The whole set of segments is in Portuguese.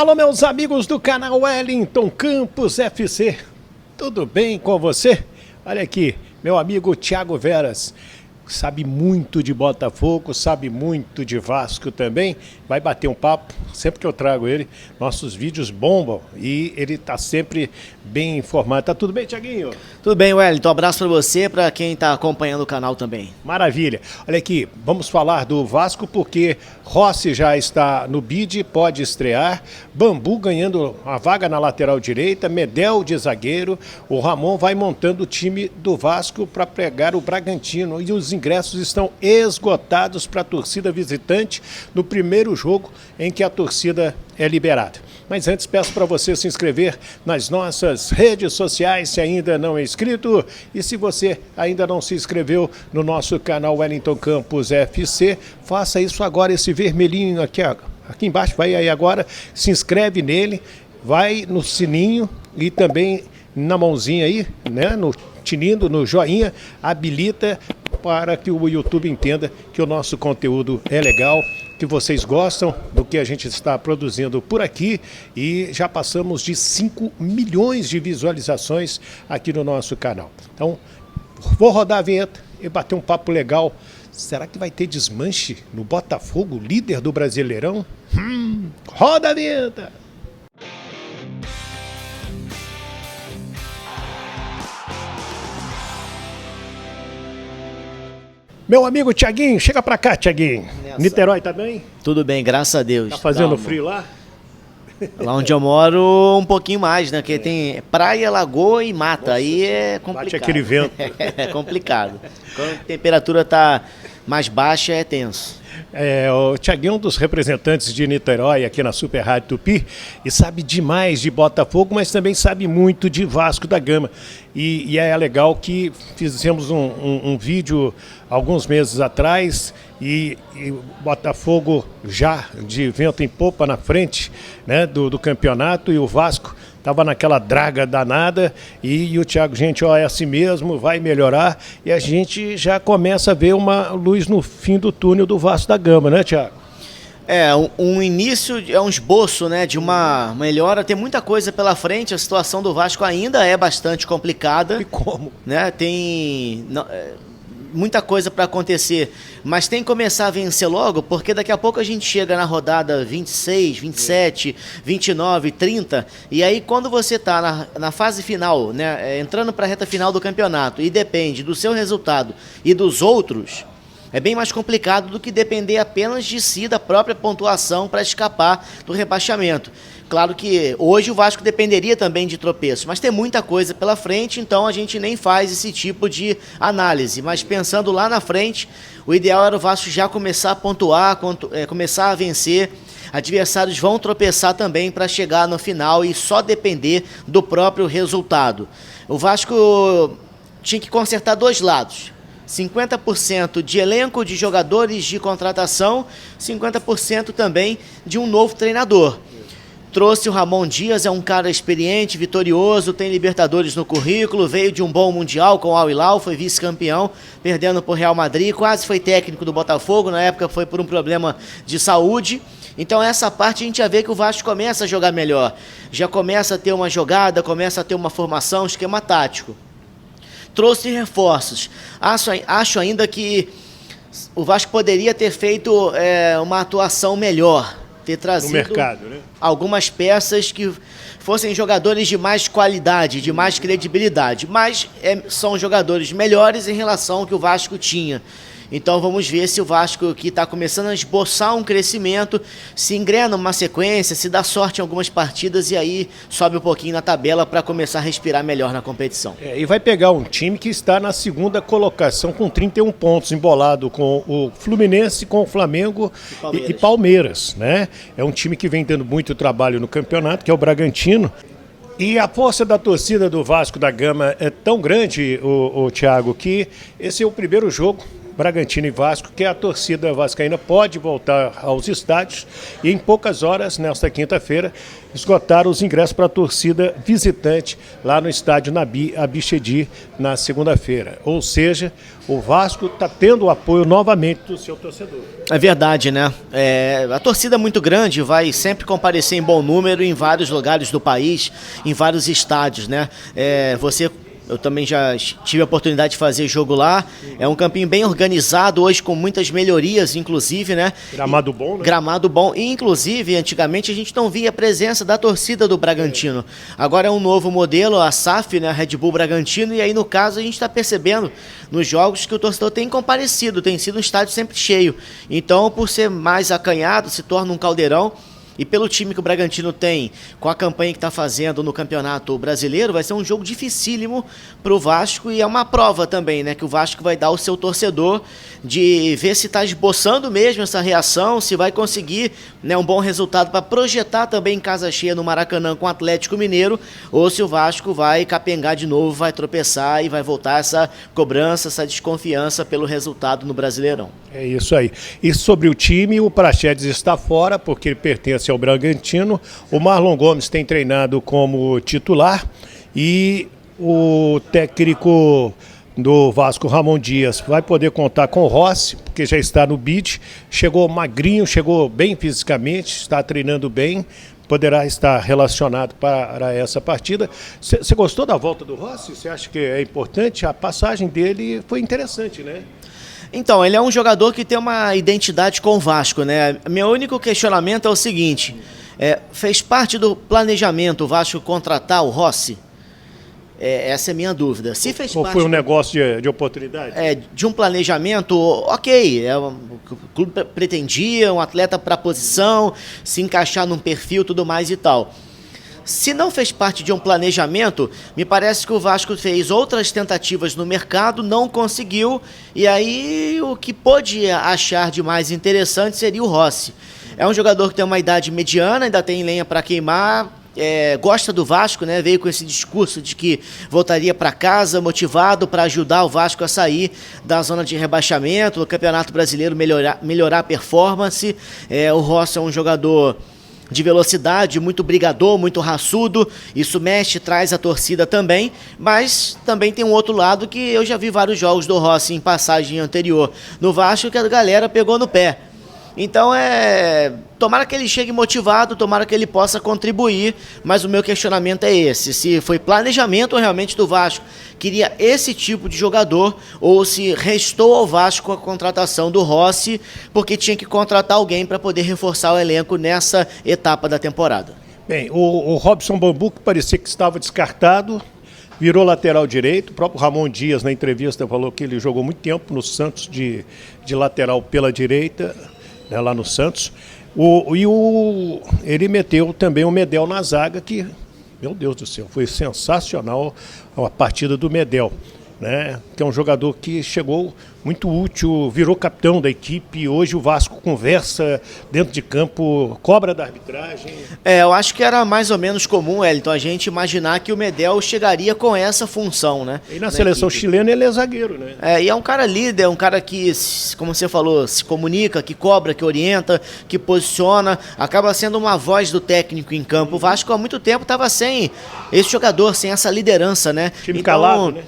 Alô, meus amigos do canal Wellington Campos FC, tudo bem com você? Olha aqui, meu amigo Thiago Veras, sabe muito de Botafogo, sabe muito de Vasco também, vai bater um papo, sempre que eu trago ele, nossos vídeos bombam e ele tá sempre bem informado. Tá tudo bem, Thiaguinho? Tudo bem, Wellington, um abraço para você, para quem tá acompanhando o canal também. Maravilha. Olha aqui, vamos falar do Vasco porque Rossi já está no bid, pode estrear, Bambu ganhando a vaga na lateral direita, Medel de zagueiro, o Ramon vai montando o time do Vasco para pegar o Bragantino e os ingressos estão esgotados para a torcida visitante no primeiro jogo em que a torcida é liberada. Mas antes peço para você se inscrever nas nossas redes sociais se ainda não é inscrito e se você ainda não se inscreveu no nosso canal Wellington Campos FC, faça isso agora, esse vermelhinho aqui, aqui embaixo, vai aí agora, se inscreve nele, vai no sininho e também na mãozinha aí, né, no tinindo, no joinha, habilita para que o YouTube entenda que o nosso conteúdo é legal, que vocês gostam do que a gente está produzindo por aqui e já passamos de 5 milhões de visualizações aqui no nosso canal. Então, vou rodar a vinheta e bater um papo legal. Será que vai ter desmanche no Botafogo, líder do Brasileirão? Roda a vinheta! Meu amigo Thiaguinho, chega pra cá, Thiaguinho. Niterói tá bem? Tudo bem, graças a Deus. Tá fazendo frio lá? Lá onde eu moro, um pouquinho mais, né? Porque tem praia, lagoa e mata. Nossa, aí é complicado. Bate aquele vento. É complicado. Quando a temperatura tá mais baixa, é tenso. O Thiaguinho é um dos representantes de Niterói aqui na Super Rádio Tupi e sabe demais de Botafogo, mas também sabe muito de Vasco da Gama. E é legal que fizemos um vídeo alguns meses atrás e Botafogo já de vento em popa na frente, né, do campeonato, e o Vasco estava naquela draga danada e o Thiago, gente, é assim mesmo, vai melhorar e a gente já começa a ver uma luz no fim do túnel do Vasco da Gama, né, Thiago? É, um início, é um esboço, né, de uma melhora, tem muita coisa pela frente, a situação do Vasco ainda é bastante complicada. E como? Né, tem muita coisa para acontecer, mas tem que começar a vencer logo, porque daqui a pouco a gente chega na rodada 26, 27, 29, 30, e aí quando você está na fase final, né, entrando para a reta final do campeonato, e depende do seu resultado e dos outros, é bem mais complicado do que depender apenas de si, da própria pontuação para escapar do rebaixamento. Claro que hoje o Vasco dependeria também de tropeços, mas tem muita coisa pela frente, então a gente nem faz esse tipo de análise. Mas pensando lá na frente, o ideal era o Vasco já começar a pontuar, começar a vencer. Adversários vão tropeçar também para chegar no final e só depender do próprio resultado. O Vasco tinha que consertar dois lados. 50% de elenco de jogadores de contratação, 50% também de um novo treinador. Trouxe o Ramon Dias, é um cara experiente, vitorioso, tem Libertadores no currículo, veio de um bom Mundial com o Al Hilal, foi vice-campeão, perdendo para o Real Madrid, quase foi técnico do Botafogo, na época foi por um problema de saúde. Então essa parte a gente já vê que o Vasco começa a jogar melhor, já começa a ter uma jogada, começa a ter uma formação, esquema tático. Trouxe reforços, acho ainda que o Vasco poderia ter feito uma atuação melhor, ter trazido no mercado, né, algumas peças que fossem jogadores de mais qualidade, de mais credibilidade, mas são jogadores melhores em relação ao que o Vasco tinha. Então vamos ver se o Vasco, que está começando a esboçar um crescimento, se engrena uma sequência, se dá sorte em algumas partidas e aí sobe um pouquinho na tabela para começar a respirar melhor na competição. E vai pegar um time que está na segunda colocação com 31 pontos, embolado com o Fluminense, com o Flamengo e Palmeiras, né? É um time que vem dando muito trabalho no campeonato, que é o Bragantino. E a força da torcida do Vasco da Gama é tão grande, o Thiago, que esse é o primeiro jogo. Bragantino e Vasco, que a torcida vascaína pode voltar aos estádios e em poucas horas, nesta quinta-feira, esgotaram os ingressos para a torcida visitante lá no estádio Nabi Abichedi na segunda-feira. Ou seja, o Vasco está tendo o apoio novamente do seu torcedor. É verdade, né? A torcida é muito grande, vai sempre comparecer em bom número em vários lugares do país, em vários estádios, né? Eu também já tive a oportunidade de fazer jogo lá. É um campinho bem organizado, hoje com muitas melhorias, inclusive, né? Gramado bom, né? Gramado bom. E, inclusive, antigamente a gente não via a presença da torcida do Bragantino. Agora é um novo modelo, a SAF, né? Red Bull Bragantino. E aí, no caso, a gente está percebendo nos jogos que o torcedor tem comparecido, tem sido um estádio sempre cheio. Então, por ser mais acanhado, se torna um caldeirão. E pelo time que o Bragantino tem, com a campanha que está fazendo no Campeonato Brasileiro, vai ser um jogo dificílimo para o Vasco e é uma prova também, né? Que o Vasco vai dar ao seu torcedor de ver se está esboçando mesmo essa reação, se vai conseguir, né, um bom resultado para projetar também em casa cheia no Maracanã com o Atlético Mineiro, ou se o Vasco vai capengar de novo, vai tropeçar e vai voltar essa cobrança, essa desconfiança pelo resultado no Brasileirão. É isso aí. E sobre o time, o Praxedes está fora porque ele pertence ao Bragantino. O Marlon Gomes tem treinado como titular e o técnico do Vasco, Ramon Dias, vai poder contar com o Rossi, porque já está no BID, chegou magrinho, chegou bem fisicamente, está treinando bem, poderá estar relacionado para essa partida. Você gostou da volta do Rossi? Você acha que é importante? A passagem dele foi interessante, né? Então, ele é um jogador que tem uma identidade com o Vasco, né? Meu único questionamento é o seguinte, fez parte do planejamento o Vasco contratar o Rossi? Essa é a minha dúvida. Se fez Ou parte foi um negócio de oportunidade? De um planejamento, ok, o clube pretendia um atleta para a posição, se encaixar num perfil, tudo mais e tal. Se não fez parte de um planejamento, me parece que o Vasco fez outras tentativas no mercado, não conseguiu, e aí o que pôde achar de mais interessante seria o Rossi. É um jogador que tem uma idade mediana, ainda tem lenha para queimar, gosta do Vasco, né? Veio com esse discurso de que voltaria para casa motivado para ajudar o Vasco a sair da zona de rebaixamento, no Campeonato Brasileiro melhorar a performance. O Rossi é um jogador de velocidade, muito brigador, muito raçudo, isso mexe, traz a torcida também, mas também tem um outro lado que eu já vi vários jogos do Rossi em passagem anterior no Vasco que a galera pegou no pé. Então tomara que ele chegue motivado, tomara que ele possa contribuir, mas o meu questionamento é esse, se foi planejamento realmente do Vasco, queria esse tipo de jogador, ou se restou ao Vasco a contratação do Rossi, porque tinha que contratar alguém para poder reforçar o elenco nessa etapa da temporada. Bem, o Robson Bambu, que parecia que estava descartado, virou lateral direito. O próprio Ramon Dias, na entrevista, falou que ele jogou muito tempo no Santos de lateral pela direita, né, lá no Santos. Ele meteu também o Medel na zaga, que, meu Deus do céu, foi sensacional a partida do Medel, né? Que é um jogador que chegou muito útil, virou capitão da equipe. Hoje o Vasco conversa dentro de campo, cobra da arbitragem. Eu acho que era mais ou menos comum, Wellington, a gente imaginar que o Medel chegaria com essa função, né? E na seleção chilena ele é zagueiro, né? E é um cara líder, um cara que, como você falou, se comunica, que cobra, que orienta, que posiciona, acaba sendo uma voz do técnico em campo. O Vasco há muito tempo estava sem esse jogador, sem essa liderança, né? Time calado, né?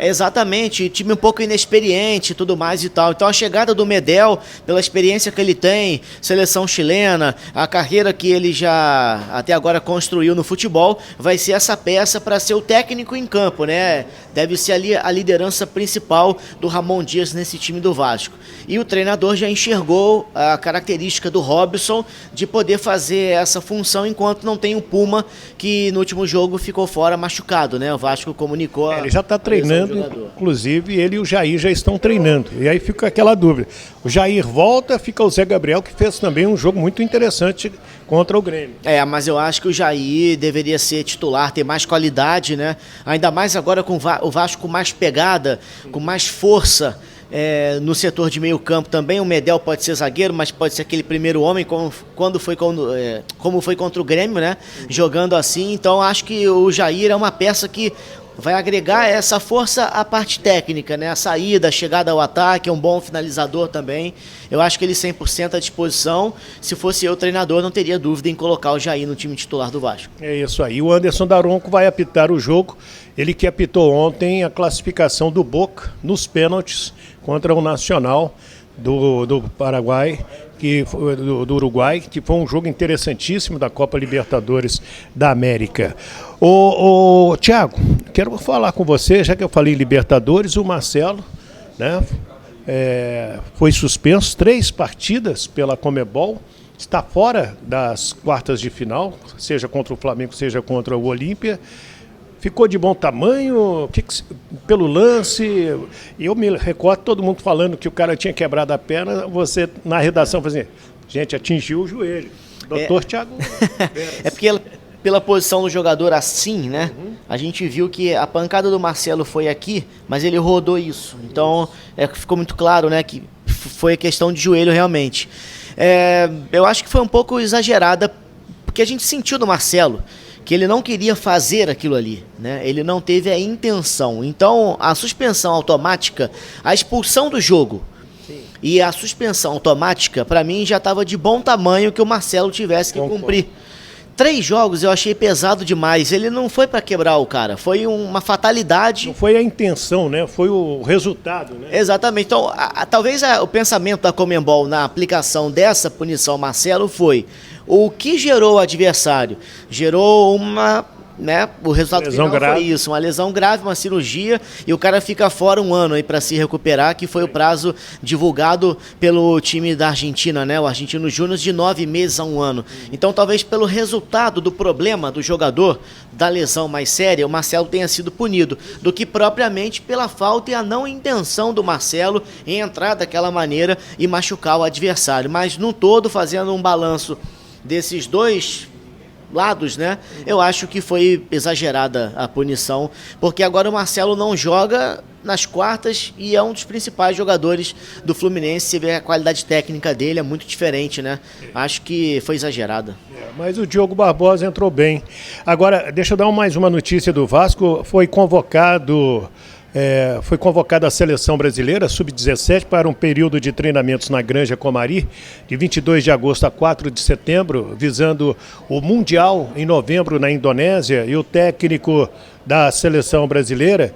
Exatamente, time um pouco inexperiente e tudo mais e tal. Então a chegada do Medel, pela experiência que ele tem, seleção chilena, a carreira que ele já até agora construiu no futebol, vai ser essa peça para ser o técnico em campo, né? Deve ser ali a liderança principal do Ramon Dias nesse time do Vasco. E o treinador já enxergou a característica do Robson de poder fazer essa função enquanto não tem o Puma, que no último jogo ficou fora machucado, né? O Vasco comunicou. Ele já está treinando. Inclusive, ele e o Jair já estão treinando. E aí fica aquela dúvida. O Jair volta, fica o Zé Gabriel, que fez também um jogo muito interessante contra o Grêmio. Mas eu acho que o Jair deveria ser titular, ter mais qualidade, né? Ainda mais agora com o Vasco com mais pegada, com mais força. No setor de meio campo também, o Medel pode ser zagueiro, mas pode ser aquele primeiro homem, como foi contra o Grêmio, né? Jogando assim. Então acho que o Jair é uma peça que vai agregar essa força à parte técnica, né? A saída, a chegada ao ataque, é um bom finalizador também. Eu acho que ele 100% à disposição. Se fosse eu treinador, não teria dúvida em colocar o Jair no time titular do Vasco. É isso aí. O Anderson Daronco vai apitar o jogo. Ele que apitou ontem a classificação do Boca nos pênaltis contra o Nacional do Paraguai, do Uruguai, que foi um jogo interessantíssimo da Copa Libertadores da América. Thiago, quero falar com você, já que eu falei Libertadores, o Marcelo, né, foi suspenso 3 partidas pela Conmebol, está fora das quartas de final, seja contra o Flamengo, seja contra o Olímpia. Ficou de bom tamanho, pelo lance. Eu me recordo todo mundo falando que o cara tinha quebrado a perna, você na redação fazendo, gente, atingiu o joelho. Doutor Thiago. É porque pela posição do jogador assim, né? A gente viu que a pancada do Marcelo foi aqui, mas ele rodou isso. Então, ficou muito claro, né, que foi questão de joelho realmente. Eu acho que foi um pouco exagerada, porque a gente sentiu do Marcelo que ele não queria fazer aquilo ali, né? Ele não teve a intenção. Então, a suspensão automática, a expulsão do jogo, sim, e a suspensão automática, para mim, já estava de bom tamanho que o Marcelo tivesse que cumprir. 3 jogos eu achei pesado demais. Ele não foi para quebrar o cara, foi uma fatalidade. Não foi a intenção, né? Foi o resultado, né? Exatamente. Então, talvez o pensamento da Conmebol na aplicação dessa punição ao Marcelo foi: o que gerou o adversário? Gerou uma, né, o resultado lesão final grave. foi isso, uma lesão grave, uma cirurgia, e o cara fica fora 1 ano aí para se recuperar, que foi o prazo divulgado pelo time da Argentina, né, o Argentino Júnior, de 9 meses a 1 ano. Então, talvez pelo resultado do problema do jogador, da lesão mais séria, o Marcelo tenha sido punido, do que propriamente pela falta e a não intenção do Marcelo em entrar daquela maneira e machucar o adversário. Mas, no todo, fazendo um balanço desses 2 lados, né? Eu acho que foi exagerada a punição, porque agora o Marcelo não joga nas quartas e é um dos principais jogadores do Fluminense. Você vê a qualidade técnica dele, é muito diferente, né? Acho que foi exagerada. Mas o Diogo Barbosa entrou bem. Agora, deixa eu dar mais uma notícia do Vasco. Foi convocada a seleção brasileira, sub-17, para um período de treinamentos na Granja Comari, de 22 de agosto a 4 de setembro, visando o Mundial em novembro na Indonésia. E o técnico da seleção brasileira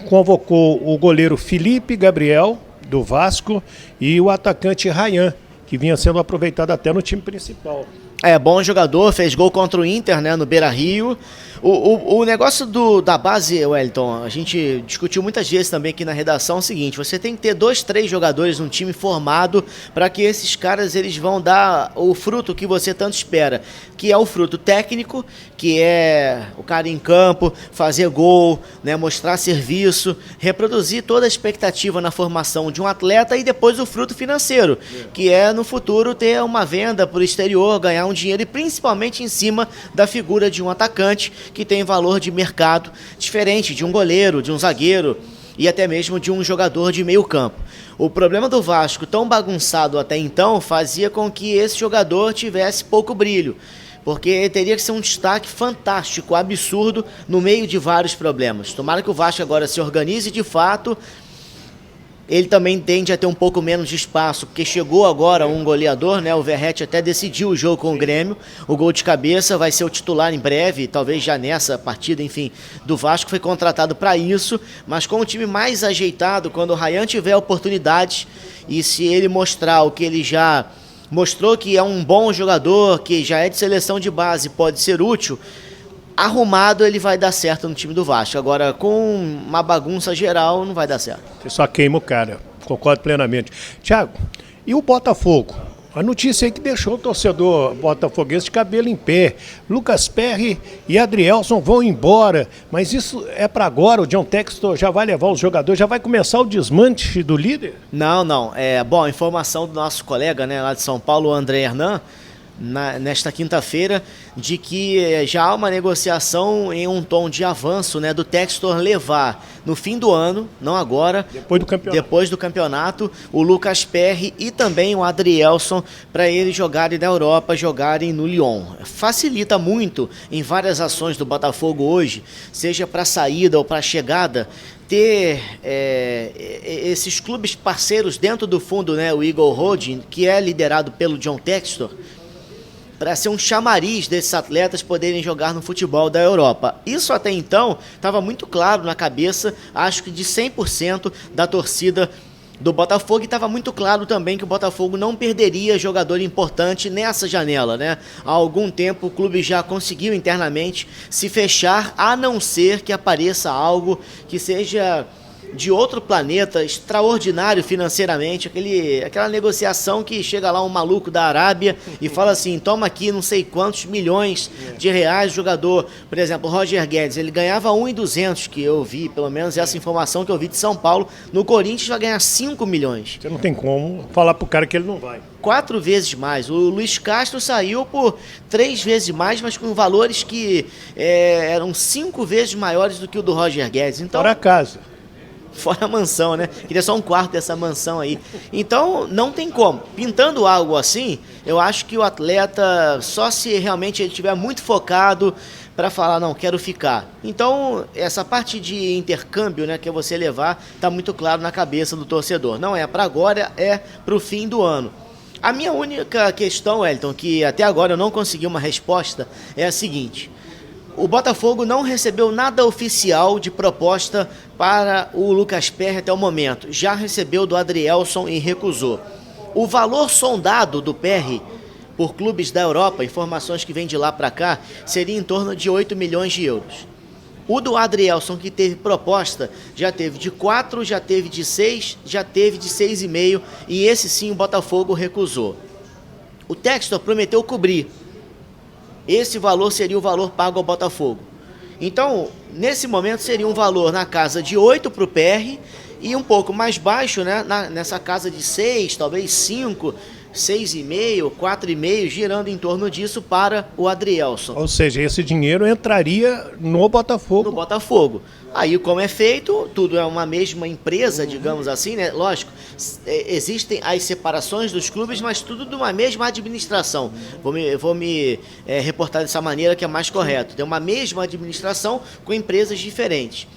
convocou o goleiro Felipe Gabriel, do Vasco, e o atacante Ryan, que vinha sendo aproveitado até no time principal. Bom jogador, fez gol contra o Inter, né, no Beira-Rio. O negócio da base, Wellington, a gente discutiu muitas vezes também aqui na redação, é o seguinte: você tem que ter 2, 3 jogadores num time formado para que esses caras eles vão dar o fruto que você tanto espera, que é o fruto técnico, que é o cara em campo, fazer gol, né, mostrar serviço, reproduzir toda a expectativa na formação de um atleta, e depois o fruto financeiro, que é no futuro ter uma venda para o exterior, ganhar um dinheiro, e principalmente em cima da figura de um atacante que tem valor de mercado diferente de um goleiro, de um zagueiro e até mesmo de um jogador de meio campo. O problema do Vasco, tão bagunçado até então, fazia com que esse jogador tivesse pouco brilho, porque teria que ser um destaque fantástico, absurdo, no meio de vários problemas. Tomara que o Vasco agora se organize de fato. Ele também tende a ter um pouco menos de espaço, porque chegou agora um goleador, né? O Verratti até decidiu o jogo com o Grêmio. O gol de cabeça vai ser o titular em breve, talvez já nessa partida, enfim, do Vasco. Foi contratado para isso, mas com um time mais ajeitado, quando o Ryan tiver oportunidade, e se ele mostrar o que ele já mostrou, que é um bom jogador, que já é de seleção de base, pode ser útil, arrumado, ele vai dar certo no time do Vasco. Agora, com uma bagunça geral, não vai dar certo. Você só queima o cara, concordo plenamente. Thiago, e o Botafogo? A notícia aí que deixou o torcedor botafoguense de cabelo em pé. Lucas Perry e Adrielson vão embora, mas isso é para agora? O John Textor já vai levar os jogadores, já vai começar o desmanche do líder? Não. Bom, informação do nosso colega, né, lá de São Paulo, o André Hernan. nesta quinta-feira, de que já há uma negociação em um tom de avanço, né, do Textor levar no fim do ano, não agora, depois do campeonato, o Lucas Perry e também o Adrielson, para eles jogarem na Europa, jogarem no Lyon. Facilita muito em várias ações do Botafogo hoje, seja para saída ou para chegada, ter esses clubes parceiros dentro do fundo, né, o Eagle Holding, que é liderado pelo John Textor, para ser um chamariz desses atletas poderem jogar no futebol da Europa. Isso até então estava muito claro na cabeça, acho que de 100% da torcida do Botafogo, e estava muito claro também que o Botafogo não perderia jogador importante nessa janela, né? Há algum tempo o clube já conseguiu internamente se fechar, a não ser que apareça algo que seja de outro planeta, extraordinário financeiramente, aquela negociação que chega lá um maluco da Arábia e fala assim, toma aqui não sei quantos milhões de reais o jogador. Por exemplo, o Roger Guedes, ele ganhava 1.200, que eu vi, pelo menos essa informação que eu vi de São Paulo, no Corinthians vai ganhar 5 milhões. Você não tem como falar pro cara que ele não vai. 4 vezes mais. O Luiz Castro saiu por 3 vezes mais, mas com valores que eram 5 vezes maiores do que o do Roger Guedes. Então, fora a casa. Fora a mansão, né? Queria só um quarto dessa mansão aí. Então, não tem como. Pintando algo assim, eu acho que o atleta, só se realmente ele estiver muito focado para falar, não, quero ficar. Então, essa parte de intercâmbio, né, que é você levar, tá muito claro na cabeça do torcedor. Não é para agora, é para o fim do ano. A minha única questão, Wellington, que até agora eu não consegui uma resposta, é a seguinte: o Botafogo não recebeu nada oficial de proposta para o Lucas Perry até o momento. Já recebeu do Adrielson e recusou. O valor sondado do Perry por clubes da Europa, informações que vêm de lá para cá, seria em torno de 8 milhões de euros. O do Adrielson, que teve proposta, já teve de 4, já teve de 6, já teve de 6,5, e esse sim o Botafogo recusou. O Textor prometeu cobrir. Esse valor seria o valor pago ao Botafogo. Então, nesse momento, seria um valor na casa de 8 para o PR e um pouco mais baixo, né, nessa casa de 6, talvez 5, 6,5, 4,5, girando em torno disso para o Adrielson. Ou seja, esse dinheiro entraria no Botafogo. No Botafogo. Aí, como é feito, tudo é uma mesma empresa, digamos assim, né? Lógico, existem as separações dos clubes, mas tudo de uma mesma administração. Vou me reportar dessa maneira que é mais correto. Tem uma mesma administração com empresas diferentes.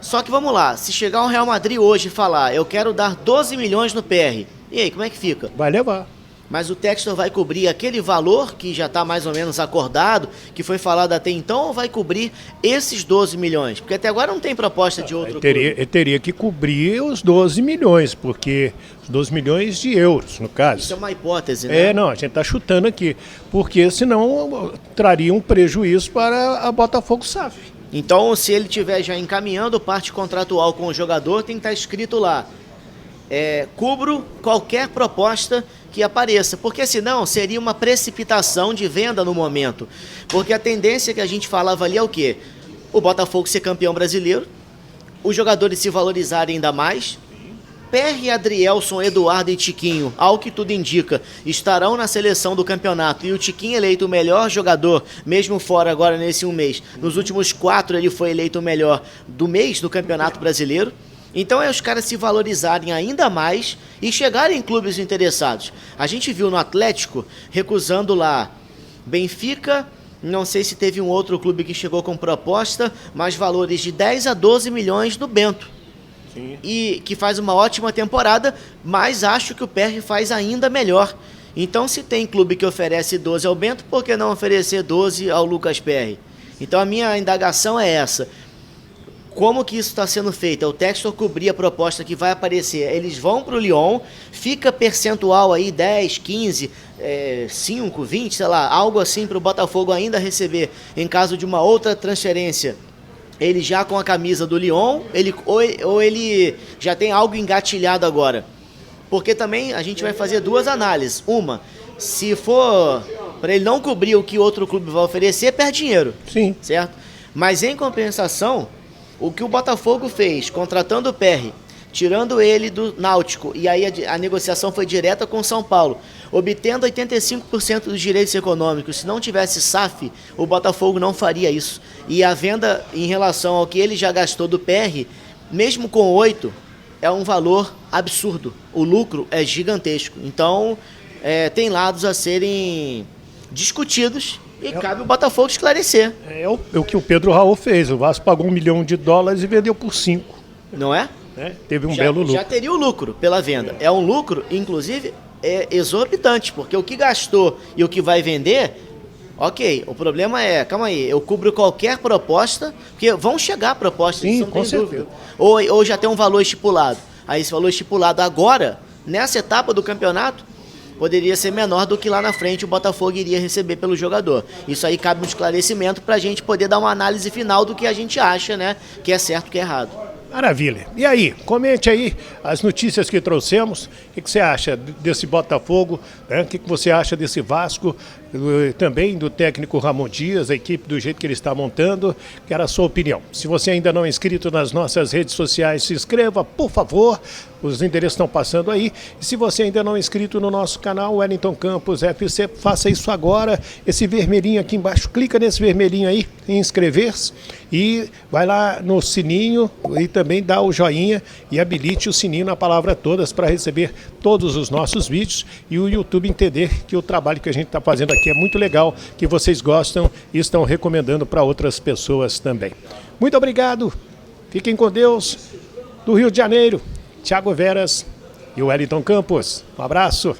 Só que vamos lá, se chegar um Real Madrid hoje e falar, eu quero dar 12 milhões no PR, e aí, como é que fica? Vai levar. Mas o Textor vai cobrir aquele valor que já está mais ou menos acordado, que foi falado até então, ou vai cobrir esses 12 milhões? Porque até agora não tem proposta de outro clube. Ele teria que cobrir os 12 milhões, porque os 12 milhões de euros, no caso. Isso é uma hipótese, né? Não, a gente está chutando aqui, porque senão traria um prejuízo para a Botafogo SAF. Então, se ele estiver já encaminhando parte contratual com o jogador, tem que estar escrito lá, cubro qualquer proposta que apareça, porque senão seria uma precipitação de venda no momento, porque a tendência que a gente falava ali é o quê? O Botafogo ser campeão brasileiro, os jogadores se valorizarem ainda mais, Perry, Adrielson, Eduardo e Tiquinho, ao que tudo indica, estarão na seleção do campeonato, e o Tiquinho eleito o melhor jogador, mesmo fora agora nesse um mês, nos últimos 4 ele foi eleito o melhor do mês do Campeonato Brasileiro. Então é os caras se valorizarem ainda mais e chegarem em clubes interessados. A gente viu no Atlético recusando lá Benfica, não sei se teve um outro clube que chegou com proposta, mas valores de 10 a 12 milhões do Bento. Sim. E que faz uma ótima temporada, mas acho que o PR faz ainda melhor. Então se tem clube que oferece 12 ao Bento, por que não oferecer 12 ao Lucas PR? Então a minha indagação é essa. Como que isso está sendo feito? O Textor cobrir a proposta que vai aparecer. Eles vão para o Lyon, fica percentual aí 10, 15, 5, 20, sei lá, algo assim para o Botafogo ainda receber em caso de uma outra transferência. Ele já com a camisa do Lyon, ou ele já tem algo engatilhado agora. Porque também a gente vai fazer duas análises. Uma, se for para ele não cobrir o que outro clube vai oferecer, perde dinheiro. Sim. Certo? Mas em compensação, o que o Botafogo fez, contratando o PR, tirando ele do Náutico, e aí a negociação foi direta com o São Paulo. Obtendo 85% dos direitos econômicos, se não tivesse SAF, o Botafogo não faria isso. E a venda em relação ao que ele já gastou do PR, mesmo com 8, é um valor absurdo. O lucro é gigantesco. Então, tem lados a serem discutidos e cabe o Botafogo esclarecer. É o que o Pedro Raul fez. O Vasco pagou $1 milhão e vendeu por 5. Não é? Teve um belo lucro. Já teria o lucro pela venda. É um lucro, inclusive, exorbitante, porque o que gastou e o que vai vender, ok. O problema é, calma aí, eu cubro qualquer proposta, porque vão chegar propostas, sim, isso não tem certeza. dúvida. Ou já tem um valor estipulado. Aí esse valor estipulado agora, nessa etapa do campeonato, poderia ser menor do que lá na frente o Botafogo iria receber pelo jogador. Isso aí cabe um esclarecimento para a gente poder dar uma análise final do que a gente acha, né? Que é certo, que é errado. Maravilha. E aí, comente aí as notícias que trouxemos. O que você acha desse Botafogo? O que você acha desse Vasco? Também do técnico Ramon Dias, a equipe do jeito que ele está montando. Quero a sua opinião. Se você ainda não é inscrito nas nossas redes sociais, se inscreva, por favor. Os endereços estão passando aí. E se você ainda não é inscrito no nosso canal, Wellington Campos FC, faça isso agora. Esse vermelhinho aqui embaixo, clica nesse vermelhinho aí, em inscrever-se. E vai lá no sininho e também dá o joinha e habilite o sininho na palavra todas para receber todos os nossos vídeos e o YouTube entender que o trabalho que a gente está fazendo aqui é muito legal, que vocês gostam e estão recomendando para outras pessoas também. Muito obrigado. Fiquem com Deus. Do Rio de Janeiro, Thiago Veras e o Wellington Campos. Um abraço.